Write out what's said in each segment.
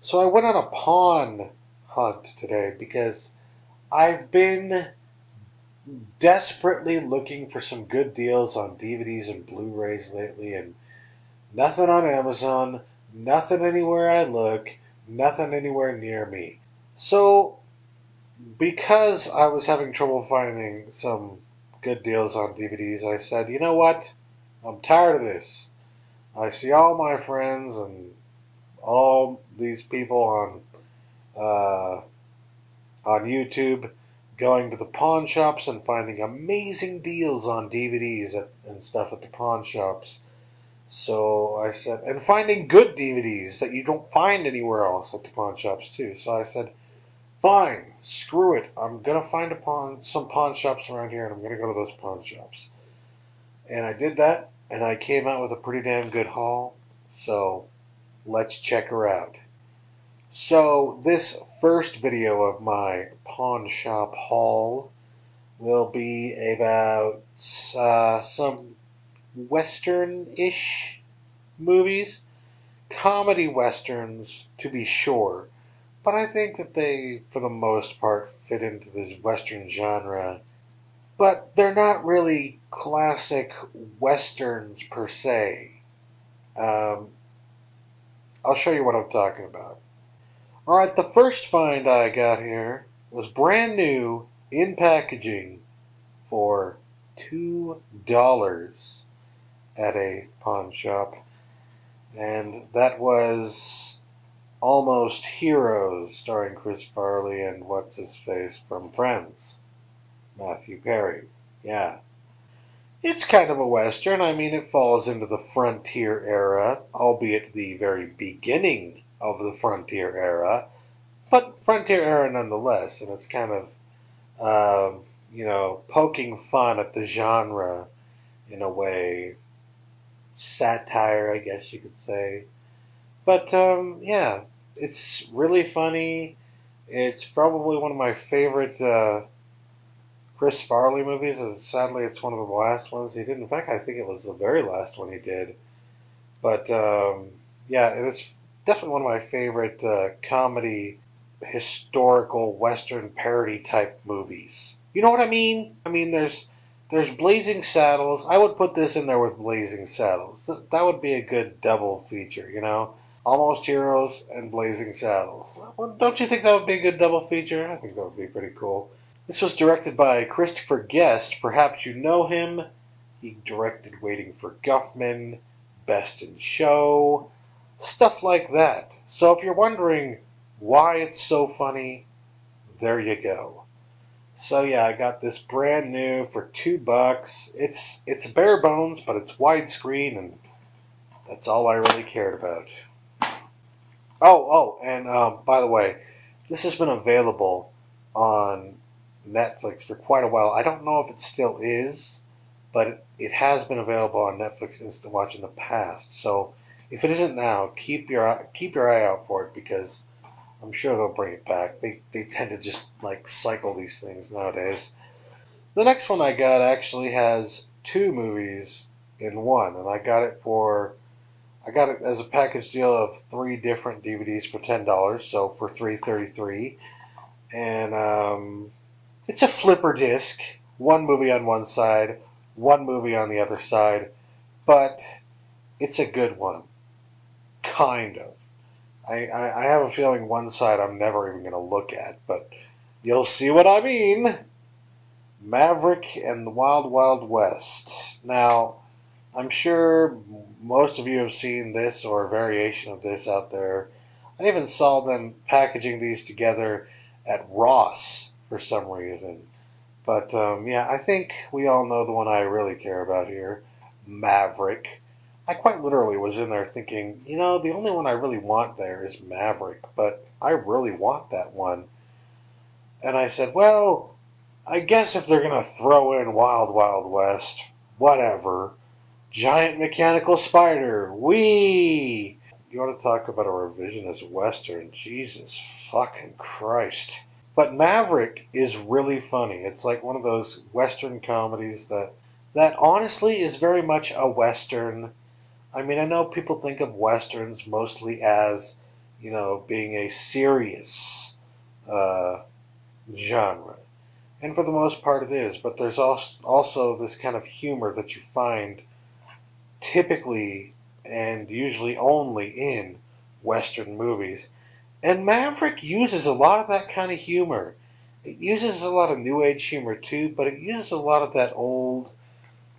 So I went on a pawn hunt today because I've been desperately looking for some good deals on DVDs and Blu-rays lately, and nothing on Amazon, nothing anywhere I look, nothing anywhere near me. So, because I was having trouble finding some good deals on DVDs, I said, you know what? I'm tired of this. I see all my friends and all these people on YouTube going to the pawn shops and finding amazing deals on DVDs and stuff at the pawn shops. So I said, and finding good DVDs that you don't find anywhere else at the pawn shops too. So I said, fine, screw it. I'm gonna find some pawn shops around here, and I'm gonna go to those pawn shops. And I did that, and I came out with a pretty damn good haul. So let's check her out. So this first video of my pawn shop haul will be about some Western-ish movies, comedy Westerns to be sure, but I think that they, for the most part, fit into the Western genre. But they're not really classic Westerns per se. Um, I'll show you what I'm talking about. Alright, the first find I got here was brand new in packaging for $2 at a pawn shop. And that was Almost Heroes, starring Chris Farley and what's-his-face from Friends, Matthew Perry. Yeah. It's kind of a Western. I mean, it falls into the Frontier era, albeit the very beginning of the Frontier era, but Frontier era nonetheless, and it's kind of, poking fun at the genre in a way. Satire, I guess you could say. But, yeah, it's really funny. It's probably one of my favorite Chris Farley movies, and sadly it's one of the last ones he did. In fact, I think it was the very last one he did. But, yeah, it's definitely one of my favorite comedy, historical, Western parody type movies. You know what I mean? I mean, there's Blazing Saddles. I would put this in there with Blazing Saddles. That would be a good double feature, you know? Almost Heroes and Blazing Saddles. Well, don't you think that would be a good double feature? I think that would be pretty cool. This was directed by Christopher Guest. Perhaps you know him. He directed Waiting for Guffman, Best in Show, stuff like that. So if you're wondering why it's so funny, there you go. So yeah, I got this brand new for $2. It's bare bones, but it's widescreen, and that's all I really cared about. And by the way, this has been available on Netflix for quite a while. I don't know if it still is, but it has been available on Netflix Instant Watch in the past. So if it isn't now, keep your eye out for it, because I'm sure they'll bring it back. They tend to just like cycle these things nowadays. The next one I got actually has two movies in one, and I got it as a package deal of 3 different DVDs for $10, so for $3.33. And it's a flipper disc, one movie on one side, one movie on the other side, but it's a good one, kind of. I have a feeling one side I'm never even going to look at, but you'll see what I mean. Maverick and the Wild Wild West. Now, I'm sure most of you have seen this or a variation of this out there. I even saw them packaging these together at Ross for some reason. But, yeah, I think we all know the one I really care about here, Maverick. I quite literally was in there thinking, you know, the only one I really want there is Maverick, but I really want that one. And I said, well, I guess if they're going to throw in Wild Wild West, whatever. Giant mechanical spider, whee! You want to talk about a revisionist Western, Jesus fucking Christ. But Maverick is really funny. It's like one of those Western comedies that honestly is very much a Western. I mean, I know people think of Westerns mostly as, being a serious uh, genre. And for the most part it is, but there's also this kind of humor that you find typically and usually only in Western movies. And Maverick uses a lot of that kind of humor. It uses a lot of New Age humor too, but it uses a lot of that old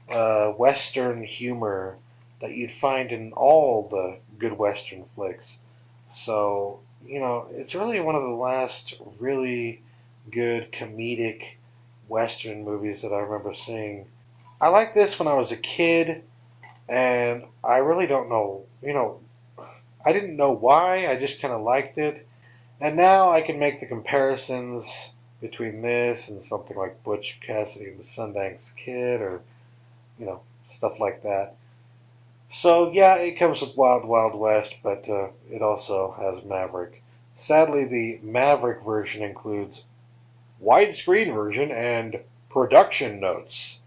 Western humor that you'd find in all the good Western flicks. So, it's really one of the last really good comedic Western movies that I remember seeing. I liked this when I was a kid, and I really don't know, I didn't know why, I just kind of liked it. And now I can make the comparisons between this and something like Butch Cassidy and the Sundance Kid or, you know, stuff like that. So, yeah, it comes with Wild Wild West, but it also has Maverick. Sadly, the Maverick version includes widescreen version and production notes.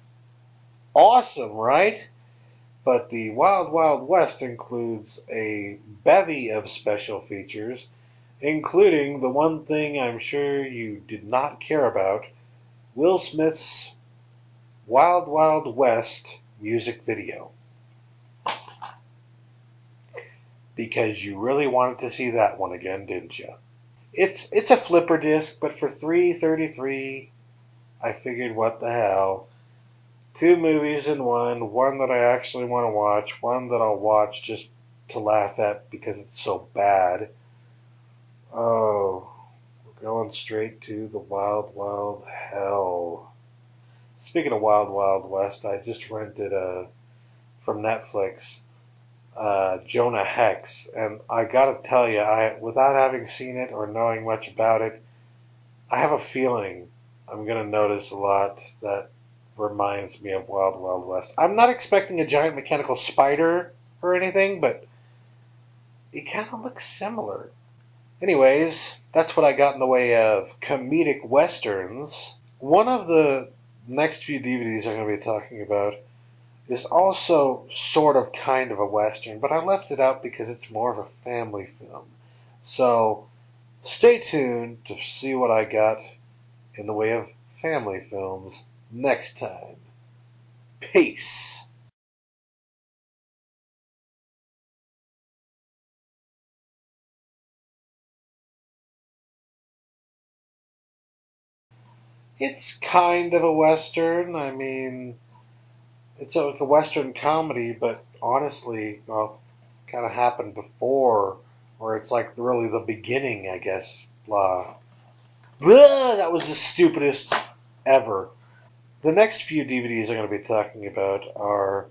Awesome, right? But the Wild Wild West includes a bevy of special features, including the one thing I'm sure you did not care about, Will Smith's Wild Wild West music video. Because you really wanted to see that one again, didn't you? It's a flipper disc, but for $3.33, I figured what the hell. Two movies in one that I actually want to watch, one that I'll watch just to laugh at because it's so bad. Oh, we're going straight to the Wild Wild Hell. Speaking of Wild Wild West, I just rented from Netflix Jonah Hex, and I gotta tell you, without having seen it or knowing much about it, I have a feeling I'm gonna notice a lot that reminds me of Wild Wild West. I'm not expecting a giant mechanical spider or anything, but it kind of looks similar. Anyways, that's what I got in the way of comedic westerns. One of the next few DVDs I'm going to be talking about is also sort of kind of a western, but I left it out because it's more of a family film. So stay tuned to see what I got in the way of family films next time. Peace. It's kind of a western. I mean, it's like a western comedy, but honestly, well, kind of happened before, or it's like really the beginning, I guess. Blah. Blah, that was the stupidest ever. The next few DVDs I'm going to be talking about are